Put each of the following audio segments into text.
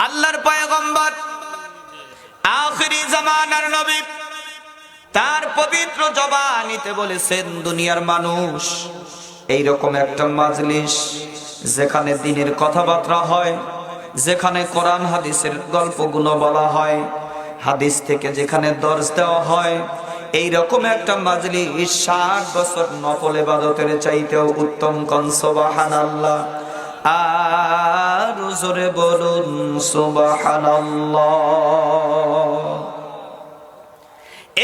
আল্লাহর পয়গম্বর আখিরি জামানার নবী তার পবিত্র জবানিতে বলেছেন, দুনিয়ার মানুষ, এইরকম একটা মাজলিস যেখানে দ্বীনের কথাবার্তা হয়, যেখানে কোরআন হাদিসের গল্পগুলো বলা হয়, হাদিস থেকে যেখানে দর্শ দেওয়া হয়, এইরকম একটা মাজলিস 60 বছর নফল ইবাদতের চাইতেও উত্তম। কোন সুবহানাল্লাহ, আর জোরে বলুন সুবহানাল্লাহ।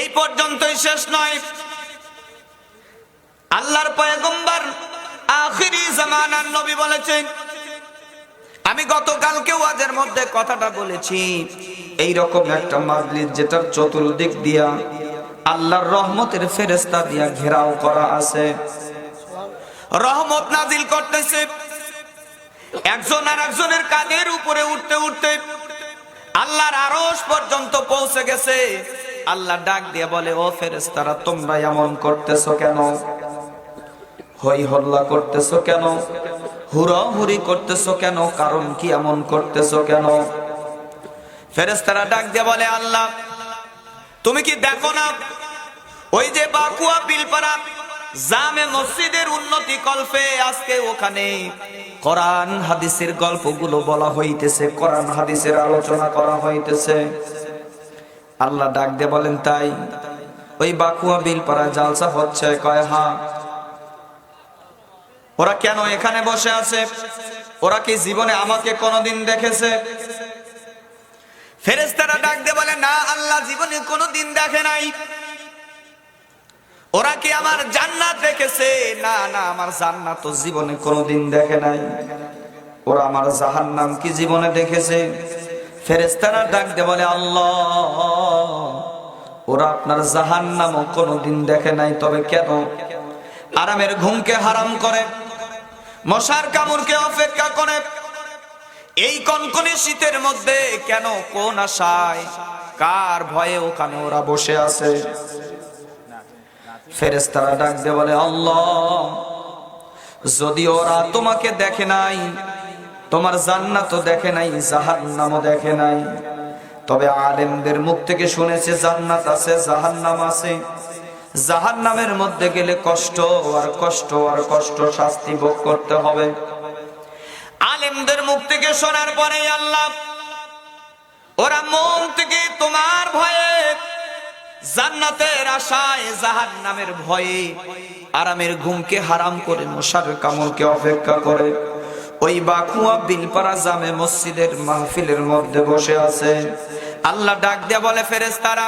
এই পর্যন্তই শেষ নয়, আল্লাহর পয়গম্বর আখিরি জামানার নবী বলেছেন, আমি গতকালকে ওয়াজের মধ্যে কথাটা বলেছি, এই রকম একটা মাজলিস যেটার চতুর্দিক দিয়া আল্লাহর রহমতের ফেরেশতা দিয়া ঘেরাও করা আছে, রহমত নাজিল করতেছে, একজন আর একজনের কাঁধের উপরে উঠতে উঠতে আল্লাহর আরশ পর্যন্ত পৌঁছে গেছে। আল্লাহ ডাক দিয়ে বলে, ও ফেরেশতারা, তোমরা এমন করতেছো কেন? হই হল্লা করতেছো কেন? হুড়াহুড়ি করতেছো কেন? কারণ কি এমন করতেছো কেন? ফেরেশতারা ডাক দিয়ে বলে, আল্লাহ, তুমি কি দেখো না, ওই যে বাকুয়া বিলপাড়া জামে মসজিদের উন্নতি কল্পে আজকে ওখানে কোরআন হাদিসের গল্পগুলো বলা হইতেছে, কোরআন হাদিসের আলোচনা করা হইতেছে। আল্লাহ ডাক দিয়ে বলেন, তাই ওই বাকুয়া বিলপাড়া জালসা হচ্ছে? কয় হ্যাঁ। ওরা কেন এখানে বসে আছে? ওরা কি জীবনে আমাকে কোনোদিন দেখেছে? ফেরেশতারা ডাক দিয়ে বলে, না আল্লাহ, জীবনে কোনোদিন দেখে নাই। ওরা কি আমার জান্নাত দেখেছে? না না, আমার জান্নাত তো জীবনে কোনোদিন দেখে নাই। ওরা আমার জাহান্নাম কি জীবনে দেখেছে? ফেরেশতারা ডাক দিয়ে বলে, আল্লাহ, ওরা আপনার জাহান্নামও কোনোদিন দেখে নাই। তবে কেন? আরামের ঘুমকে হারাম করে, মশার কামড়কে অপেক্ষা করে, এই কনকনে শীতের মধ্যে কেন, কোন আশায়, কার ভয়ে ওখানে ওরা বসে আছে? ফেরেশতারা ডাক দিয়ে বলে, আল্লাহ, যদি ওরা তোমাকে দেখে নাই, তোমার জান্নাতও দেখে নাই, জাহান্নামও দেখে নাই, তবে আলেমদের মুখ থেকে শুনেছে জান্নাত আছে, জাহান্নাম আছে। জাহান্নামের মধ্যে গেলে কষ্ট আর কষ্ট আর কষ্ট, শাস্তি ভোগ করতে হবে। আলেমদের মুখ থেকে শোনার পরে আল্লাহ, ওরা মন থেকে তোমার ভয়ে, জান্নাতের আশায়, জাহান্নামের ভয়ে আরামের ঘুমকে হারাম করে, মশার কামড়কে অপেক্ষা করে ওই বাকুয়া বিলপাড়া জামে মসজিদের মাহফিলের মধ্যে বসে আছে। আল্লাহ ডাক দিয়ে বলে, ফেরেশতারা,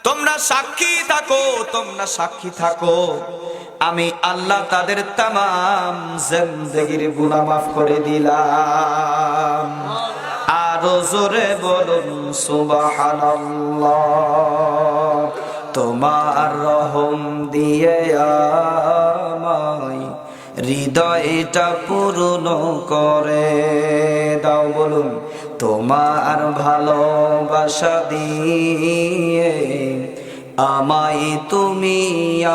তোমরা সাক্ষী থাকো, তোমরা সাক্ষী থাকো, আমি আল্লাহ তাদের তামাম জিন্দেগির গুনাহ মাফ করে দিলাম। আরো জোরে বলুন সুবহানাল্লাহ। তোমার রহম দিয়ে আমায় হৃদয়টা পূর্ণ করে দাও, বলুন, তোমার ভালোবাসা দিয়ে আমায় তুমি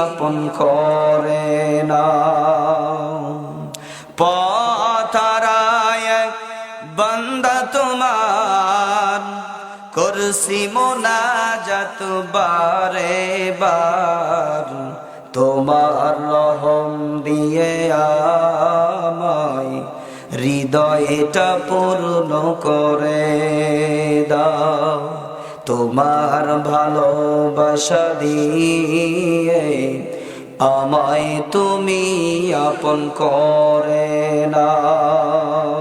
আপন করে নাও। পথহারায় বান্দা তোমার করছি মোনাজাত বারে বার, তোমার রহম দিয়ে আমায় হৃদয়টা পূর্ণ করে দাও। তোমার ভালোবাসা দিয়ে আমায় তুমি আপন করে নাও।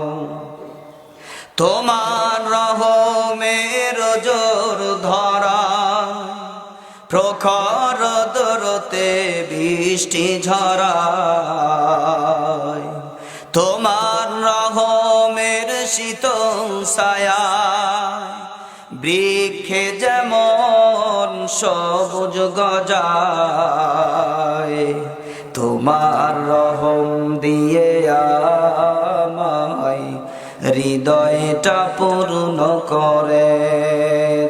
তোমার রহমের জোর ধরা প্রখর দরতে বৃষ্টি ঝরায়, তোমার রহমের শীতল ছায়া বৃক্ষে যেমন সবুজ গজায়, তোমার রহম দিয়ে আমায় হৃদয়টা পূর্ণ করে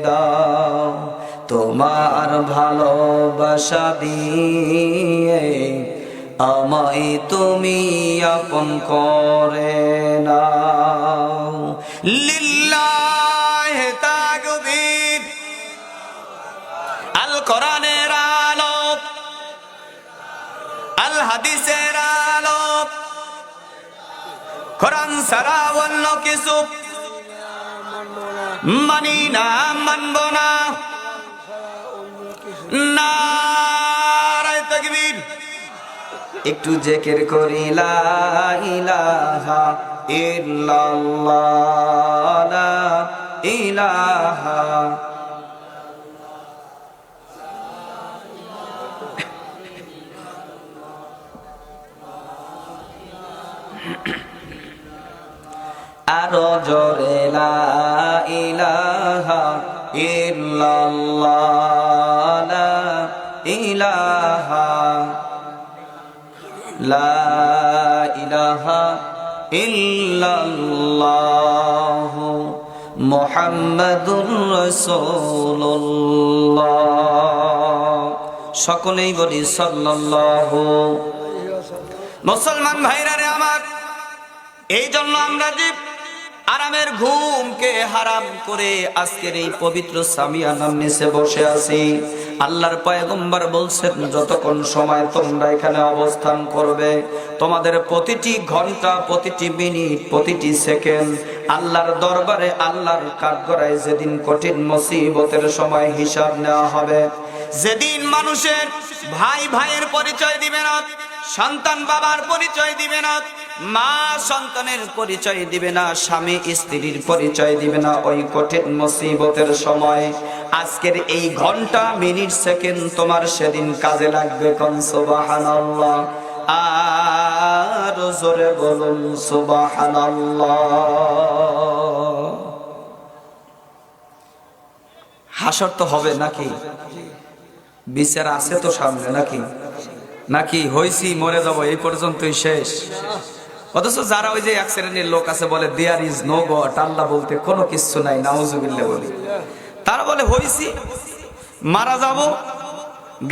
দাও। তোমার ভালোবাসা দিয়ে আমায় তুমি আপন করে নাও। লিল্লাহি তাকবীর। আল কোরআনের আলো, আল হাদিসের আলো, কোরআন ছাড়া অন্য কিছু মানি না, মানব না। নারায়ে তাকবীর। একটু জিকির করি লা ইলাহা ইল্লাল্লাহ, লা ইলাহা। আরো জোরে লা ইলাহা ইল্লাল্লাহ, লা ইলাহা, লা ইলাহা ইল্লাল্লাহ মুহাম্মাদুর রাসূলুল্লাহ। সকলেই বলি সাল্লাল্লাহু। মুসলমান ভাইরা রে আমার, এই জন্য আমরা যে আরামের ঘুমকে হারাম করে আজকের এই পবিত্র সামিয়ানার নিচে বসে আছি, আল্লাহর পয়গম্বর বলছেন যতক্ষণ সময় তোমরা এখানে অবস্থান করবে, তোমাদের প্রতিটি ঘন্টা, প্রতিটি মিনিট, প্রতিটি সেকেন্ড আল্লাহর দরবারে, আল্লাহর কাঠগড়ায় যেদিন কঠিন মুসিবতের সময় হিসাব নেওয়া হবে, যেদিন মানুষের ভাই ভাইয়ের পরিচয় দিবে না, সন্তান বাবার পরিচয় দিবে না, মা সন্তানের পরিচয় দিবে না, স্বামী স্ত্রীর পরিচয় দিবে না, ওই কঠিন মুসিবতের সময় আজকের এই ঘন্টা, মিনিট, সেকেন্ড তোমার সেদিন কাজে লাগবে। কোন সুবহানাল্লাহ। আর জোরে বলুন সুবহানাল্লাহ। হাসর তো হবে নাকি? বিচার আছে তো সামনে নাকি? নাকি হইছি মরে যাব এই পর্যন্তই শেষ? অথচ যারা ওই যে এক শ্রেণীর লোক আছে বলে দেয়ার ইজ নো গড, আল্লাহ বলতে কোনো কিছু নাই, নাউজুবিল্লাহ বলি, তারা বলে হইছি, মারা যাব,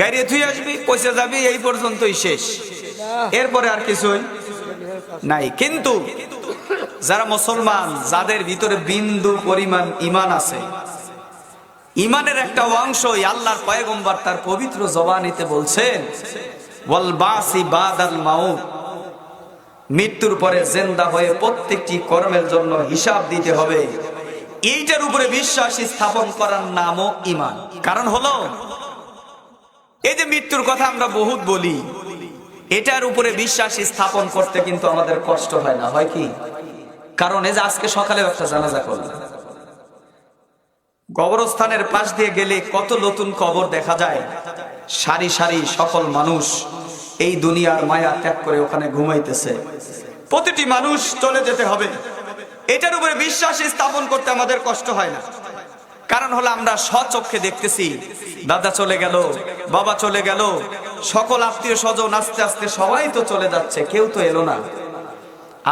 গাড়ি থুই আসবি, পয়সা যাবি, এই পর্যন্তই শেষ, এরপরে আর কিছুই নাই। কিন্তু যারা মুসলমান, যাদের ভিতরে বিন্দু পরিমাণ ঈমান আছে, ঈমানের একটা অংশই আল্লাহর পয়গম্বর তার পবিত্র জবানিতে বলছেন ওয়াল বাসি বাদাল মাউত, মৃত্যুর পরে জিন্দা হয়ে প্রত্যেকটি কর্মের জন্য হিসাব দিতে হবে। এইটার উপরে বিশ্বাস স্থাপন করার নামও ঈমান। কারণ হলো এই যে মৃত্যুর কথা আমরা বহুত বলি, এটার উপরে বিশ্বাস স্থাপন করতে কিন্তু আমাদের কষ্ট হয় না, হয় কি? কারণ এই যে আজকে সকালে একটা জানাজা করলাম, কবরস্থানের পাশ দিয়ে গেলে কত নতুন কবর দেখা যায়, সারি সারি সকল মানুষ এই দুনিয়ার মায়া ত্যাগ করে ওখানে ঘুমাইতেছে। প্রতিটি মানুষ চলে যেতে হবে, এটার উপরে বিশ্বাস স্থাপন করতে আমাদের কষ্ট হয় না। কারণ হলো আমরা স্বচক্ষে দেখতেছি, দাদা চলে গেল, বাবা চলে গেল, সকল আত্মীয় স্বজন আস্তে আস্তে সবাই তো চলে যাচ্ছে, কেউ তো এলো না।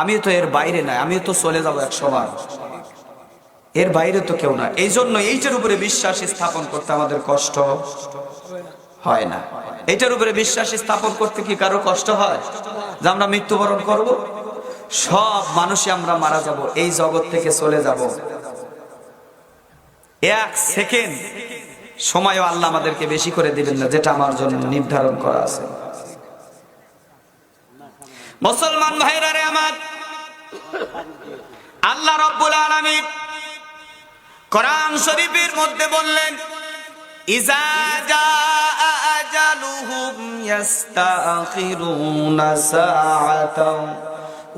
আমি তো এর বাইরে নাই, আমি তো চলে যাবো এক সময়, এর বাইরে তো কেউ না। এই জন্য এইটার উপরে বিশ্বাস স্থাপন করতে আমাদের কষ্ট হয় না। এইটার উপরে বিশ্বাস স্থাপন করতে কি কারো কষ্ট হয় যে আমরা মৃত্যুবরণ করব? সব মানুষই আমরা মারা যাব, এই জগৎ থেকে চলে যাব। এক সেকেন্ড সময়ও আল্লাহ আমাদেরকে বেশি করে দিবেন না, যেটা আমার জন্য নির্ধারণ করা আছে। মুসলমান ভাইরা রে আমার, আল্লাহ রাব্বুল আলামিন কোরআন শরীফের মধ্যে বললেন ইজা জাআ আজালুহুম ইস্তাখিরুনা সাআতাও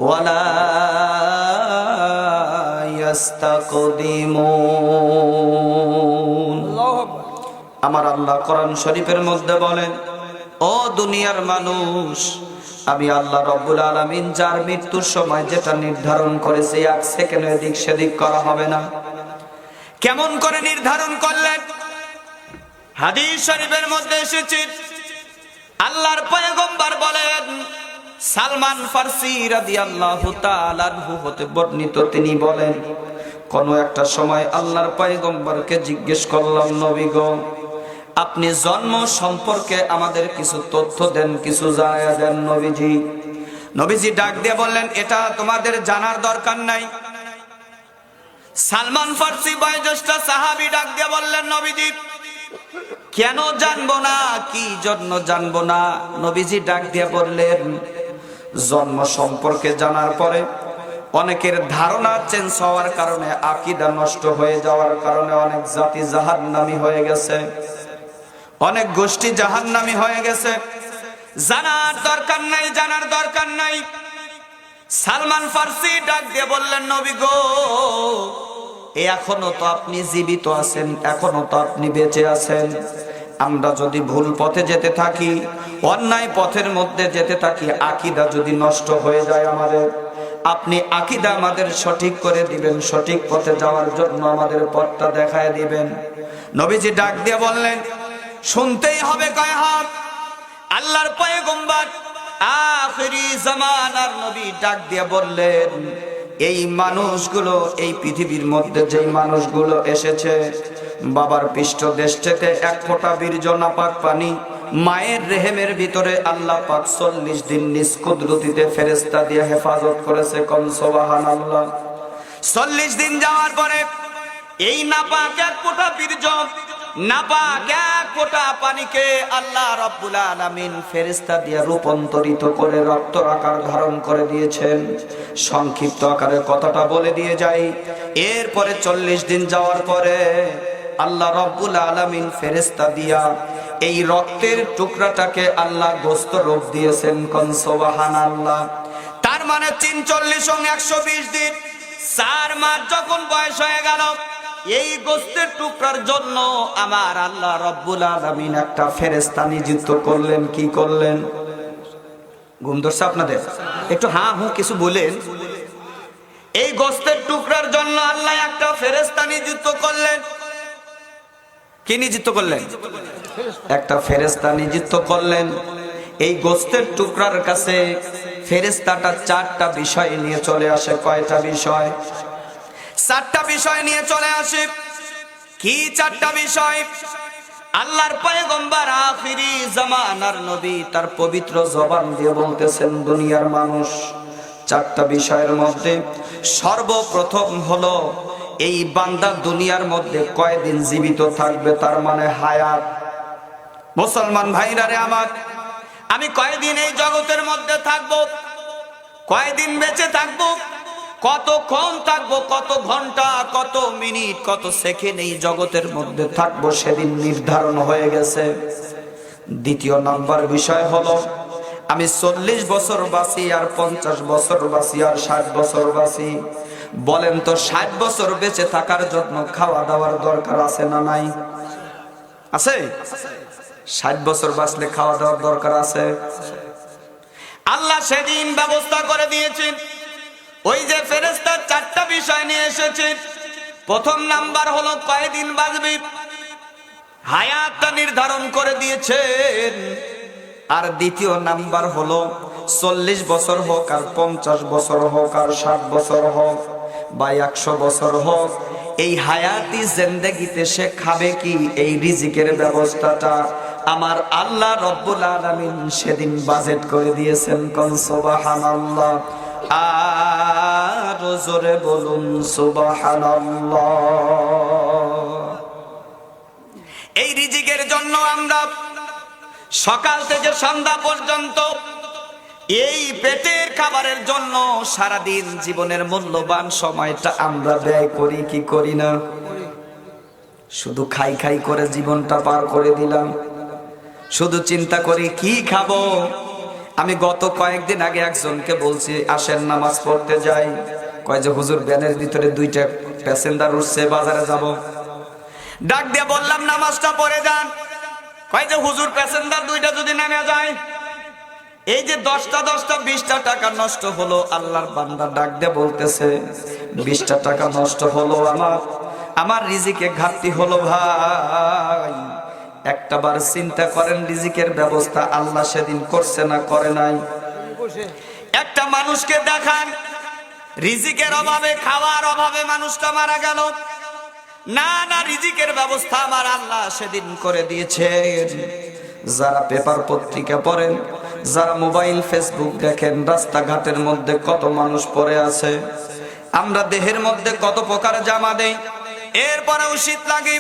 ওয়ালা ইস্তাকদিমুন। আমার আল্লাহ কোরআন শরীফের মধ্যে বলেন, ও দুনিয়ার মানুষ, আমি আল্লাহ রাব্বুল আলামিন যার মৃত্যুর সময় যেটা নির্ধারণ করেছে, এক সেকেন্ড এদিক সেদিক করা হবে না। কেমন করে নির্ধারণ করলেন? হাদিস শরীফের মধ্যে এসেছে, আল্লাহর পয়গম্বর বলেন, সালমান ফারসি রাদিয়াল্লাহু তাআলা আনহু হতে বর্ণিত, তিনি বলেন, কোন একটা সময় আল্লাহর পয়গম্বরকে জিজ্ঞেস করলাম, নবী গো, আপনি জন্ম সম্পর্কে আমাদের কিছু তথ্য দেন, কিছু জানায়া দেন নবীজি ডাক দিয়ে বললেন, এটা তোমাদের জানার দরকার নাই। সালমান ফার্সি বয়োজ্যেষ্ঠ সাহাবী ডাক দিয়ে বললেন, নবীজি কেন জানবো না, কি জন্য জানবো না? নবীজি ডাক দিয়ে বললেন, জন্ম সম্পর্কে জানার পরে অনেকের ধারণা চেঞ্জ হওয়ার কারণে, আকীদা নষ্ট হয়ে যাওয়ার কারণে অনেক জাতি জাহান্নামী হয়ে গেছে, অনেক গোষ্ঠী জাহান্নামী হয়ে গেছে। জানার দরকার নাই, জানার দরকার নাই। সালমান ফার্সি ডাক দিয়ে বললেন, নবী গো, এখনো তো আপনি জীবিত আছেন, এখনো তো আপনি বেঁচে আছেন। আমরা যদি ভুল পথে যেতে থাকি, অন্যায় পথের মধ্যে যেতে থাকি, আকীদা যদি নষ্ট হয়ে যায় আমাদের, আপনি আকীদা আমাদের সঠিক করে দিবেন, সঠিক পথে যাওয়ার জন্য আমাদের পথটা দেখায় দিবেন। নবীজি ডাক দিয়ে বললেন, শুনতেই হবে কয় হাত। আল্লাহর পয়গম্বর আখিরি জামানার নবী ডাক দিয়ে বললেন, এই মানুষগুলো, এই পৃথিবীর মধ্যে যেই মানুষগুলো এসেছে, বাবার পৃষ্ঠদেশ থেকে এক ফোঁটা বীর্য নাপাক পানি মায়ের রেহেমের ভিতরে আল্লাহ পাক 40 দিন নিজ কুদরতিতে ফেরেশতা দিয়ে হেফাজত করেছে। কোন সুবহানাল্লাহ। 40 দিন যাওয়ার পরে এই নাপাক এক ফোঁটা বীর্য, নাপাক এক ফোঁটা পানিকে আল্লাহ রাব্বুল আলামিন ফেরেশতা দিয়ে রূপান্তরিত করে রক্ত আকার ধারণ করে দিয়েছেন। সংক্ষিপ্ত আকারে কথাটা বলে দিয়ে যাই, এরপরে 40 দিন যাওয়ার পরে আল্লাহ রাব্বুল আলামিন ফেরেশতা দিয়া এই রক্তের টুকরাটাকে আল্লাহ গোশত রূপ দিয়েছেন। কোন সুবহানাল্লাহ। তার মানে 43 ও 120 দিন, 4 মাস যখন বয়স হয়ে গেল, এই গোশতের টুকরার জন্য আমার আল্লাহ রাব্বুল আলামিন একটা ফেরেশতা নিযুক্ত করলেন। কি করলেন? ঘুম ধরছে আপনাদের? একটু হ্যাঁ হুঁ কিছু বলেন। এই গোশতের টুকরার জন্য আল্লাহ একটা ফেরেশতা নিযুক্ত করলেন। কি নিযুক্ত করলেন? একটা ফেরেশতা নিযুক্ত করলেন। এই গোশতের টুকরার কাছে ফেরেশতাটা 4টা বিষয় নিয়ে চলে আসে। কয়টা বিষয়? 4টা বিষয় নিয়ে চলে আসে। কি 4টা বিষয়? আল্লাহর পয়গম্বর আখিরি জামানার নবী তার পবিত্র জবান দিয়ে বলতেছেন, দুনিয়ার মানুষ 4টা বিষয়ের মধ্যে সর্বপ্রথম হলো এই বান্দা দুনিয়ার মধ্যে কয়দিন জীবিত থাকবে, তার মানে হায়াত। মুসলমান ভাইরা রে আমার, আমি কয়দিন এই জগতের মধ্যে থাকবো, কয়দিন বেঁচে থাকবো, কতক্ষণ থাকবো, কত ঘন্টা, কত মিনিট, কত সেকেন্ড এই জগতের মধ্যে থাকবো, সেদিন নির্ধারণ হয়ে গেছে। দ্বিতীয় নাম্বার বিষয় হলো আমি 40 বছর বাঁচি, আর 50 বছর বাঁচি, আর 60 বছর বাঁচি। বলেন তো 60 বছর বেঁচে থাকার জন্য খাওয়া দাওয়ার দরকার আছে না নাই? আছে? 60 বছর বাঁচলে খাওয়া দাওয়ার দরকার আছে। আল্লাহ সেদিন ব্যবস্থা করে দিয়েছেন। ওই যে ফেরেশতা 4টা বিষয় নিয়ে এসেছে। প্রথম নাম্বার হলো কয়দিন বাঁচবি, হায়াতটা নির্ধারণ করে দিয়েছেন। আর দ্বিতীয় নাম্বার হলো 40 বছর হোক, আর 50 বছর হোক, আর 60 বছর হোক, বা 100 বছর হোক, এই হায়াতি জিন্দেগিতে সে খাবে কি, এই রিজিকের ব্যবস্থাটা আমার আল্লাহ রব্বুল আলামিন সেদিন বাজেট করে দিয়েছেন। কোন সুবহানাল্লাহ। আর জোরে বলুন সুবহানাল্লাহ। এই রিজিকের জন্য আমরা সকাল থেকে সন্ধ্যা পর্যন্ত এই পেটের খাবারের জন্য সারাদিন জীবনের মূল্যবান সময়টা আমরা ব্যয় করি কি করি না? শুধু খাই খাই করে জীবনটা পার করে দিলাম। শুধু চিন্তা করি কি খাবো। আমি গত কয়েকদিন আগে একজনকে বলছি, আসেন নামাজ পড়তে যাই। কয় যে হুজুর, ভ্যানের ভিতরে 2টা প্যাসেঞ্জার উঠছে, বাজারে যাব। ডাক দিয়ে বললাম নামাজটা পড়ে যান। কয় যে হুজুর, প্যাসেঞ্জার 2টা যদি নেমে যায়, এই যে 10টা 20টা টাকা নষ্ট হলো। আল্লাহর বান্দা ডাক দিয়ে বলতেছে, 20টা টাকা নষ্ট হলো, আমার রিজিকে ঘাটতি হলো। ভাই, একটাবার চিন্তা করেন, রিজিকের ব্যবস্থা আল্লাহ সেদিন করছে না করে নাই? একটা মানুষকে দেখান রিজিকের অভাবে, খাওয়ার অভাবে মানুষটা মারা গেল। না না, রিজিকের ব্যবস্থা আমার আল্লাহ সেদিন করে দিয়েছেন। যারা পেপার পত্রিকা পড়েন, যারা মোবাইল ফেসবুক দেখেন, রাস্তাঘাটের মধ্যে কত মানুষ পড়ে আছে। আমরা দেহের মধ্যে কত প্রকার জামা দেই, এরপরেও শীত লাগে।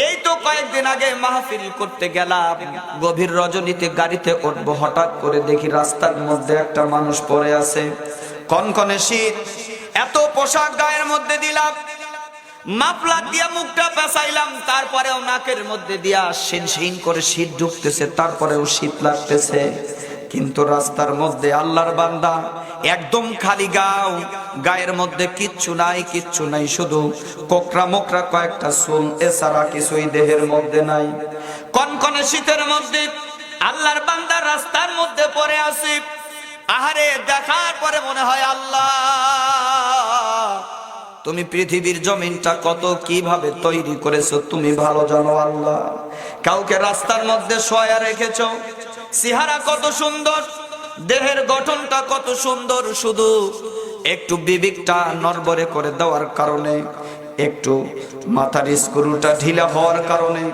এই তো কয়েকদিন আগে মাহফিল করতে গেলাম, গভীর রজনীতে গাড়িতে উঠবো, হঠাৎ করে দেখি রাস্তার মধ্যে একটা মানুষ পড়ে আছে, কনকনে শীত, এত পোশাক গায়ের মধ্যে দিলাম, মাফলার দিয়া মুখটা পেঁচাইলাম, তারপরেও নাকের মধ্যে দিয়া শিনশিন করে শীত ঢুকতেছে, তারপরেও শীত লাগতেছে। কিন্তু রাস্তার মধ্যে আল্লাহর বান্দা একদম খালি গাও, গায়ের মধ্যে কিচ্ছু নাই, কিচ্ছু নাই, শুধু কোকড়া মোকড়া কয়েকটা চুল, এছাড়া কিছুই দেহের মধ্যে নাই। কনকনে শীতের মধ্যে আল্লাহর বান্দা রাস্তার মধ্যে পড়ে আছে। আহারে, দেখার পরে মনে হয় আল্লাহ, তুমি পৃথিবীর জমিনটা কত কিভাবে তৈরি করেছো তুমি ভালো জানো আল্লাহ। কাউকে রাস্তার মধ্যে শোয়া রেখেছো, চেহারা কত সুন্দর, দেহের গঠনটা কত সুন্দর, শুধু একটু বিবেকটা নড়বড়ে করে দেওয়ার কারণে, একটু মাথার স্ক্রুটা ঢিলা হওয়ার কারণে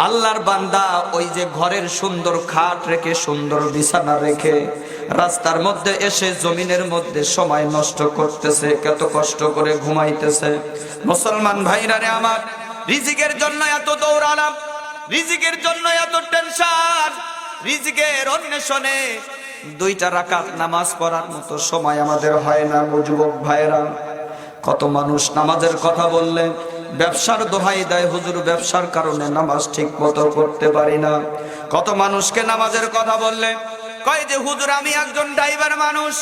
আল্লাহর বান্দা ওই যে ঘরের সুন্দর খাট রেখে, সুন্দর বিছানা রেখে রাস্তার মধ্যে এসে জমিনের মধ্যে সময় নষ্ট করতেছে, কত কষ্ট করে ঘুমাইতেছে। মুসলমান ভাইরা রে আমার, রিজিকের জন্য এত দৌড়ালাম, রিজিকের জন্য এত টেনশন, রিজিকের অন্বেষণে 2টা রাকাত নামাজ পড়ার মতো সময় আমাদের হয় না। যুবক ভাইরা, কত মানুষ নামাজের কথা বললে ব্যবসার দোহাই দেয়, হুজুর ব্যবসার কারণে নামাজ ঠিক মতো করতে পারি না। কত মানুষকে নামাজের কথা বললে কয় যে হুজুর আমি একজন ড্রাইভার মানুষ,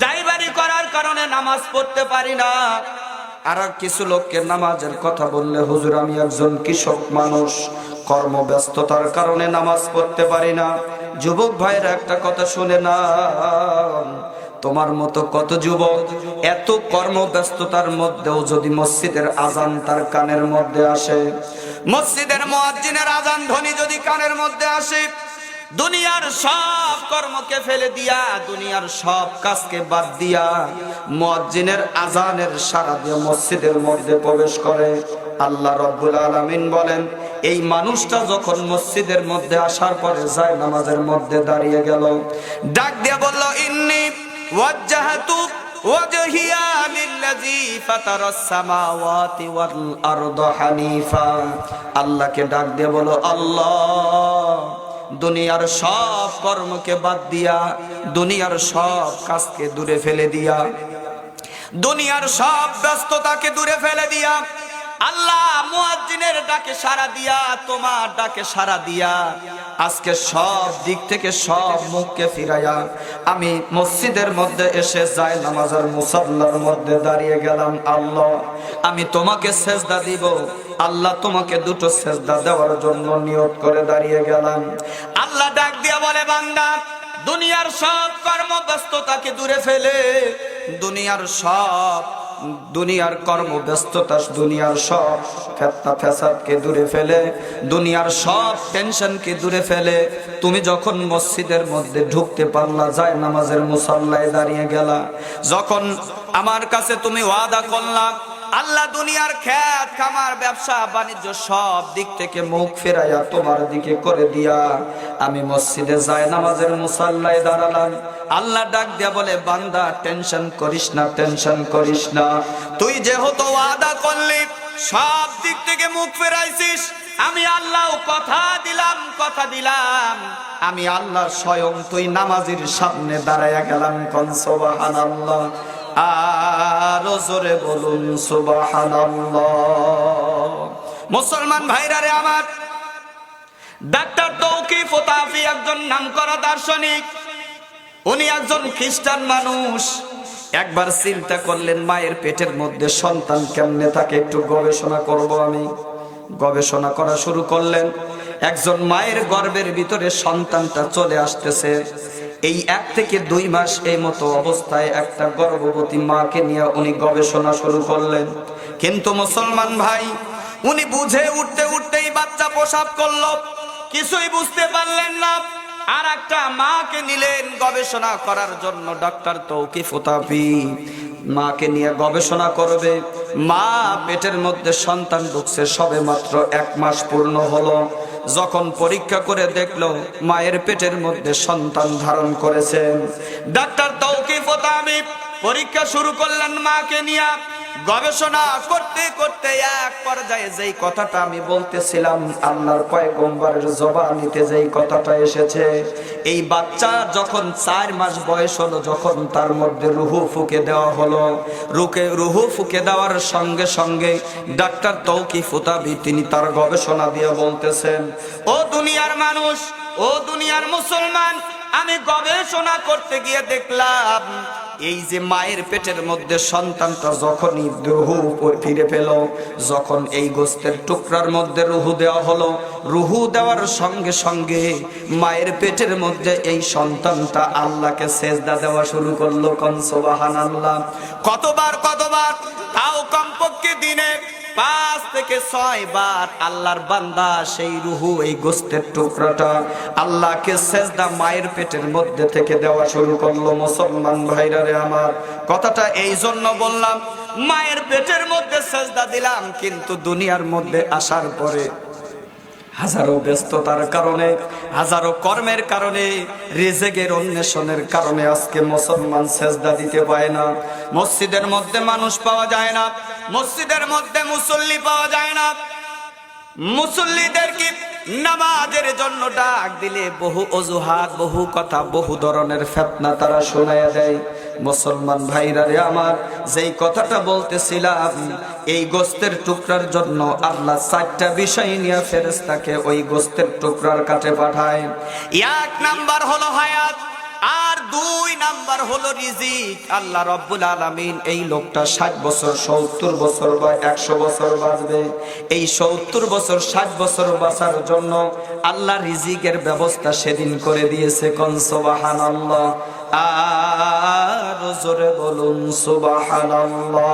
ড্রাইভারি করার কারণে নামাজ পড়তে পারি না। আর কিছু লোককে নামাজের কথা বললে হুজুর আমি একজন কৃষক মানুষ, কর্মব্যস্ততার কারণে নামাজ পড়তে পারি না। যুবক ভাইরা একটা কথা শুনে না, তোমার মতো কত যুবক এত কর্মব্যস্ততার মধ্যেও যদি মসজিদের আজান তার কানের মধ্যে আসে, মসজিদের মুয়াজ্জিনের আজান ধ্বনি যদি কানের মধ্যে আসে, দুনিয়ার সব কর্মকে ফেলে দিয়া, দুনিয়ার সব কাজকে বাদ দিয়া মুয়াজ্জিনের আজানের সাড়া দিয়ে মসজিদের মধ্যে প্রবেশ করে। আল্লাহ রাব্বুল আলামিন বলেন, এই মানুষটা যখন মসজিদের মধ্যে আসার পরে যায় নামাজের মধ্যে দাঁড়িয়ে গেল, ডাক দিয়ে বলল, ইন্নী ওয়াজ্জাহতু ওয়াজহিয়া লিল্লাযী ফাতারাস সামাওয়াতি ওয়াল আরদা হানিফা। আল্লাহকে ডাক দিয়ে বলো, আল্লাহ দুনিয়ার সব কর্মকে বাদ দিয়া, দুনিয়ার সব কাজকে দূরে ফেলে দিয়া, দুনিয়ার সব ব্যস্ততাকে দূরে ফেলে দিয়া, আল্লাহ মুয়াজ্জিনের ডাকে সাড়া দিয়া, তোমার ডাকে সাড়া দিয়া, আজকে সব দিক থেকে সব মুখকে ফিরাইয়া আমি মসজিদের মধ্যে এসে যাই নামাজের মুসাল্লার মধ্যে দাঁড়িয়ে গেলাম। আল্লাহ আমি তোমাকে সেজদা দিব, আল্লাহ তোমাকে 2টো সেজদা দেওয়ার জন্য নিয়ত করে দাঁড়িয়ে গেলাম। আল্লাহ ডাক দিয়া বলে, বান্দা দুনিয়ার সব কর্মব্যস্ততাকে দূরে ফেলে, দুনিয়ার কর্মব্যস্ততা, দুনিয়ার সব ফেতনা ফ্যাসাদকে দূরে ফেলে, দুনিয়ার সব টেনশনকে দূরে ফেলে তুমি যখন মসজিদের মধ্যে ঢুকতে পারলা, যায় নামাজের মুসাল্লায় দাঁড়িয়ে গেলা, যখন আমার কাছে তুমি ওয়াদা করলা, আল্লাহ দুনিয়ার খেত খামার ব্যবসা বাণিজ্য সব দিক থেকে মুখ ফেরাইয়া তোমার দিকে করে দিয়া আমি মসজিদে যাই নামাজের মুসাল্লায় দাঁড়ালাম। আল্লাহ ডাক দিয়া বলে, বান্দা টেনশন করিস না, টেনশন করিস না, তুই যেহেতু ওয়াদা করলি সব দিক থেকে মুখ ফেরাইছিস, আমি আল্লাহ কথা দিলাম, আমি আল্লাহ স্বয়ং তুই নামাজের সামনে দাঁড়াইয়া গেলাম। কোন সুবহানাল্লাহ, আর জোরে বলুন সুবহানাল্লাহ। মুসলমান ভাইরা রে আমার, ডাক্তার তৌকিফ ওতাফি একজন নামকরা দার্শনিক, উনি একজন খ্রিস্টান মানুষ। একবার চিন্তা করলেন মায়ের পেটের মধ্যে সন্তান কেমনে থাকে, একটু গবেষণা করব। আমি গবেষণা করা শুরু করলেন। একজন মায়ের গর্ভের ভিতরে সন্তানটা চলে আসতেছে, এই 1 থেকে 2 মাস এই মতো অবস্থায় একটা গর্ভবতী মাকে নিয়ে উনি গবেষণা শুরু করলেন। কিন্তু মুসলমান ভাই, উনি বুঝে উঠতেই বাচ্চা প্রসব করলো, কিছুই বুঝতে পারলেন না। আর একটা মাকে নিলেন গবেষণা করার জন্য। ডক্টর তৌকিফ ওতাফি মাকে নিয়ে গবেষণা করবে। মা পেটের মধ্যে সন্তান ঢুকছে, সবে মাত্র 1 মাস পূর্ণ হলো। যখন পরীক্ষা করে দেখলো মায়ের পেটের মধ্যে সন্তান ধারণ করেছেন, ডাক্তার তৌকিফ ওতাফি পরীক্ষা শুরু করলেন মাকে নিয়ে। গবেষণা করতে করতে এক পর্যায়ে যেই কথাটা আমি বলতেছিলাম, আল্লাহর পয়গম্বরের জবানিতে যেই কথাটা এসেছে, এই বাচ্চা যখন 4 মাস বয়স হলো, যখন তার মধ্যে রুহু ফুঁকে দেওয়া হলো, রুহু ফুঁকে দেওয়ার সঙ্গে সঙ্গে ডাক্তার তৌকিফ উতাবি তিনি তার গবেষণা দিয়ে বলতেছেন, ও দুনিয়ার মানুষ, ও দুনিয়ার মুসলমান, আমি গবেষণা করতে গিয়ে দেখলাম এই যে মায়ের পেটের মধ্যে সন্তানটা যখনই রুহু ফিরে পেল, যখন এই গোস্তের টুকরার মধ্যে রুহু দেওয়া হলো, রুহু দেওয়ার সঙ্গে সঙ্গে মায়ের পেটের মধ্যে এই সন্তানটা আল্লাহকে সেজদা দেওয়া শুরু করলো। কোন সুবহানাল্লাহ। কতবার তাও কমপক্ষে দিনে 5 থেকে 6 বার আল্লাহর বান্দা সেই রুহু, এই গোস্তের টুকরাটা আল্লাহকে সেজদা মায়ের পেটের মধ্যে থেকে দেওয়া শুরু করলো। মুসলমান ভাইরা রে আমার, কথাটা এই জন্য বললাম, মায়ের পেটের মধ্যে সেজদা দিলাম, কিন্তু দুনিয়ার মধ্যে আসার পরে হাজারো ব্যস্ততার কারণে, হাজারো কর্মের কারণে, রিজিকের অন্বেষণের কারণে আজকে মুসলমান সেজদা দিতে পারে না। মসজিদের মধ্যে মানুষ পাওয়া যায় না, মসজিদের মধ্যে মুসল্লি পাওয়া যায় না। মুসল্লিদেরকে নামাজের জন্য ডাক দিলে বহু অজুহাত, বহু কথা, বহু ধরনের ফিতনা তারা শোনায়া দেয়। মুসলমান ভাইরা রে আমার, যেই কথাটা বলতেছিলাম, এই গোস্তের টুকরার জন্য আল্লাহ 4টা বিষয় নিয়ে ফেরেশতাকে ওই গোস্তের টুকরার কাছে পাঠায়। 1 নাম্বার হলো হায়াত, আর 2 নাম্বার হলো রিজিক। আল্লাহ রাব্বুল আলামিন এই লোকটা 60 বছর, 70 বছর বা 100 বছর বাঁচবে। এই 70 বছর, 60 বছর বাঁচার জন্য আল্লাহ রিজিকের ব্যবস্থা সেদিন করে দিয়েছে। কোন সুবহানাল্লাহ। আর জোরে বলুন সুবহানাল্লাহ।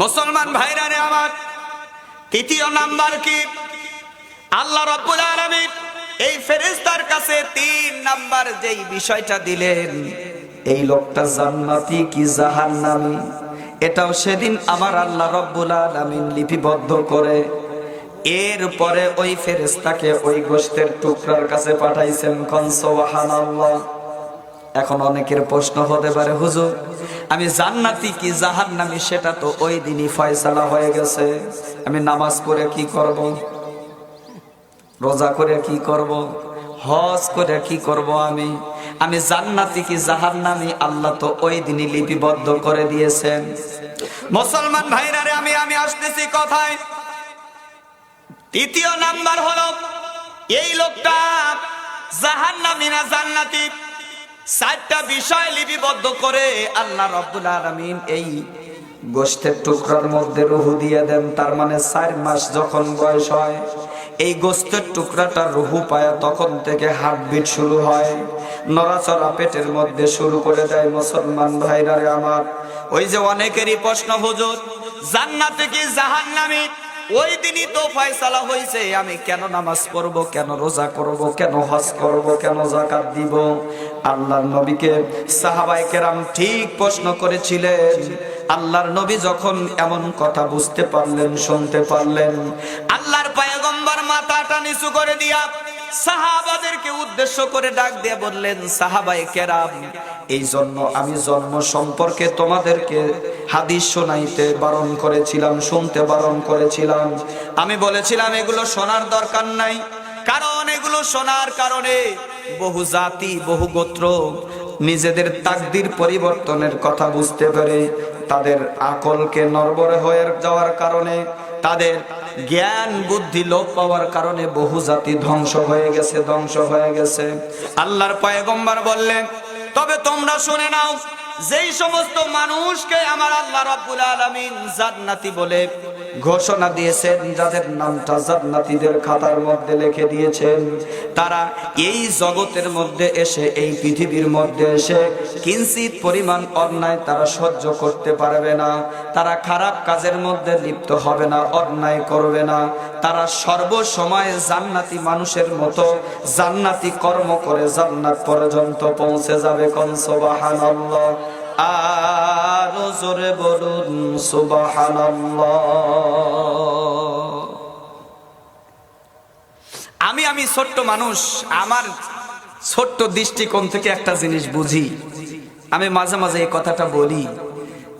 মুসলমান ভাইরা রে আমার, 3য় নাম্বার কি? আল্লাহ রাব্বুল আলামিন এই ফেরেশতার কাছে 3 নাম্বার যেই বিষয়টা দিলেন, এই লোকটা জান্নাতি কি জাহান্নামী, এটাও সেদিন আমার আল্লাহ রাব্বুল আলামিন লিপিবদ্ধ করে এরপরে ওই ফেরেশতাকে ওই গোশতের টুকরার কাছে পাঠাইছেন। কোন সুবহানাল্লাহ। এখন অনেকের প্রশ্ন হতে পারে, হুজুর আমি জান্নাতি কি জাহান্নামী সেটা তো ওই দিনই ফয়সালা হয়ে গেছে, আমি নামাজ পড়ে কি করব, রোজা করে কি করব, হজ করে কি করব, আমি জান্নাতি কি জাহান্নামী আল্লাহ তো ওই দিনই লিপিবদ্ধ করে দিয়েছেন। মুসলমান ভাইরা রে আমি আসতেছি কথায়। 3য় নাম্বার হলো এই লোকটা জাহান্নামী না জান্নাতি, 4টা বিষয় লিপিবদ্ধ করে আল্লাহ রাব্বুল আলামিন এই গোশতের টুকরার মধ্যে রুহু দিয়ে দেন। তার মানে 4 মাস যখন বয়স হয়, এই গোশতের টুকরাটা রুহু পায়, তখন থেকে হার্টবিট শুরু হয়, নড়াচড়া পেটের মধ্যে শুরু করে দেয়। মুসলমান ভাইরা রে আমার, ওই যে অনেকেরই প্রশ্ন, হুজুর জান্নাতে কি জাহান্নামী, ওই দিনই তো ফয়সালা হয়েছে, আমি কেন নামাজ পড়বো, কেন রোজা করব, কেন হজ করব, কেন যাকাত দিব? আল্লাহর নবীকে সাহাবায়ে কেরাম ঠিক প্রশ্ন করেছিলেন। আল্লাহর নবী যখন এমন কথা বুঝতে পারলেন, শুনতে পারলেন, আল্লাহর পয়গম্বর মাথাটা নিচু করে দিয়া সাহাবাদেরকে উদ্দেশ্য করে ডাক দিয়ে বললেন, সাহাবায়ে কেরাম, এই জন্য আমি জন্ম সম্পর্কে তোমাদেরকে হাদিস শোনাইতে বারণ করেছিলাম, শুনতে বারণ করেছিলাম। আমি বলেছিলাম এগুলো শোনার দরকার নাই, কারণ এগুলো শোনার কারণে বহু জাতি, বহু গোত্র নিজেদের তাকদীর পরিবর্তনের কথা বুঝতে পারে, তাদের আকলকে নড়বড়ে হয়ে যাওয়ার কারণে, তাদের জ্ঞান বুদ্ধি লোপ পাওয়ার কারণে বহু জাতি ধ্বংস হয়ে গেছে। আল্লাহর পয়গম্বর বললেন, তবে তোমরা শুনে নাও, যেই সমস্ত মানুষকে আমার আল্লাহ রাব্বুল আলামিন জান্নাতি বলে ঘোষণা দিয়েছেন, যাদের নামটা জান্নাতীদের খাতার মধ্যে লিখে দিয়েছেন, তারা এই জগতের মধ্যে এসে, এই পৃথিবীর মধ্যে এসে কিঞ্চিত পরিমাণ অন্যায় তারা সহ্য করতে পারবে না, তারা খারাপ কাজের মধ্যে লিপ্ত হবে না, অন্যায় করবে না, তারা সর্বসময় জান্নাতি মানুষের মতো জান্নাতি কর্ম করে জান্নাত পর্যন্ত পৌঁছে যাবে। কোন সুবহানাল্লাহ। আর জোরে বলুন সুবহানাল্লাহ। আমি ছোট্ট মানুষ, আমার ছোট্ট দৃষ্টিকোণ থেকে একটা জিনিস বুঝি। আমি মাঝে মাঝে এই কথাটা বলি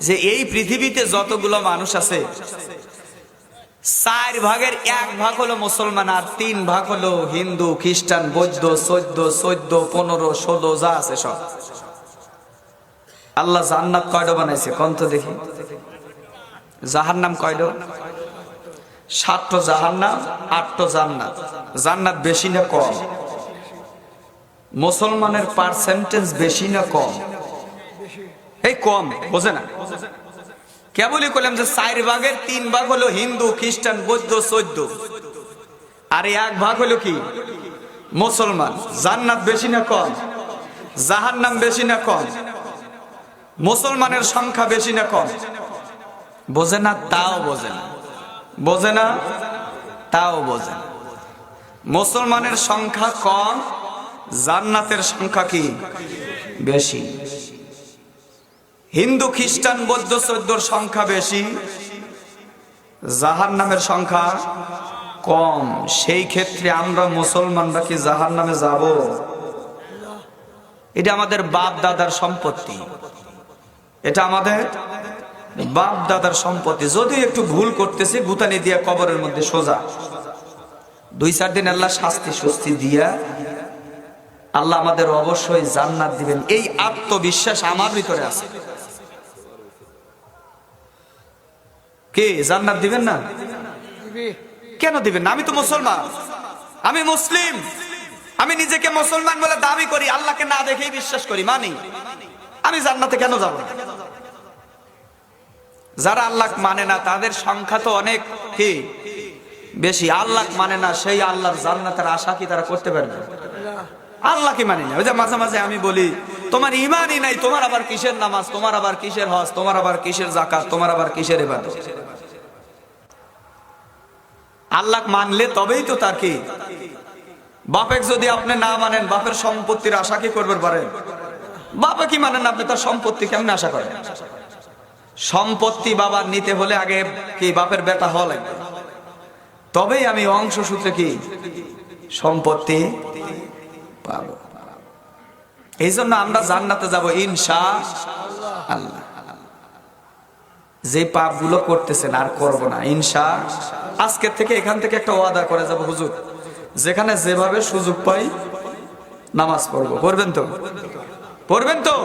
যে এই পৃথিবীতে যতগুলো মানুষ আছে 4 ভাগের 1 ভাগ হলো মুসলমান, আর 3 ভাগ হলো হিন্দু, খ্রিস্টান, বৌদ্ধ, 14, 15, 16 যা আছে সব। আল্লাহ জান্নাত কয়টা বানাইছে কোন তো দেখি? জাহান্নাম কয়টা? 7টা জাহান্নাম, 8টা জান্নাত। জান্নাত বেশি না কম? মুসলমানের পার্সেন্টেজ বেশি না কম? এই কম, বোঝে না। কেবলই বললাম যে 4 ভাগের 3 ভাগ হলো হিন্দু, খ্রিস্টান, বৌদ্ধ, 14, আর 1 ভাগ হলো কি? মুসলমান। জান্নাত বেশি না কম? জাহান্নাম বেশি না কম? মুসলমানের সংখ্যা বেশি না কম? বোঝে না, তাও বোঝে না। বোঝে না, তাও বোঝে না। মুসলমানের সংখ্যা কম, জান্নাতের সংখ্যা কি? বেশি। হিন্দু, খ্রিস্টান, বৌদ্ধ, 14 সংখ্যা বেশি, জাহান্নামের সংখ্যা কম। সেই ক্ষেত্রে আমরা মুসলমানরা কি জাহান্নামে যাব? এটা আমাদের বাপ দাদার সম্পত্তি, এটা আমাদের বাপ দাদার সম্পত্তি। যদিও একটু ভুল করতেছি, গুতানি দিয়া কবরের মধ্যে সোজা 2-4 দিন আল্লাহ শাস্তি সুস্তি দিয়া আল্লাহ আমাদের অবশ্যই জান্নাত দিবেন, এই আত্মবিশ্বাস আমার ভিতরে আছে। কে জান্নাত দিবেন না? কেন দিবেন না? আমি তো মুসলমান, আমি মুসলিম, আমি নিজেকে মুসলমান বলে দাবি করি, আল্লাহকে না দেখেই বিশ্বাস করি, মানি। আমি জান্নাতে কেন যাব? যারা আল্লাহ মানে না তাদের সংখ্যা তো অনেক কি বেশি। আল্লাহ মানে না, সেই আল্লাহর জান্নাতের আশা কি তারা করতে পারবে? আল্লাহকে মানি না। ওই যে মাঝে মাঝে আমি বলি, তোমার ইমানই নাই, তোমার আবার কিসের নামাজ, তোমার আবার কিসের হজ, তোমার আবার কিসের যাকাত, তোমার আবার কিসের ইবাদত? আল্লাহ মানলে তবেই তো তার কি। বাপের যদি আপনি না মানেন, বাপের সম্পত্তির আশা কি করবেন পারেন? বাপে কি মানেন, আপনি তার সম্পত্তি কেমনে আশা করেন? সম্পত্তি বাবার নিতে হলে আগে কি বাপের বেটা হওয়া লাগবে, তবেই আমি অংশ সূত্রে কি সম্পত্তি পাবো। এই জন্য আমরা জান্নাতে যাব ইনশাআল্লাহ। যে পাপগুলো করতেছেন আর করব না ইনশাআল্লাহ। আজকের থেকে এখান থেকে একটা ওয়াদা করে যাব, হুজুর যেখানে যেভাবে সুযোগ পাই নামাজ পড়বো। পড়বেন তো? পড়বেন তো?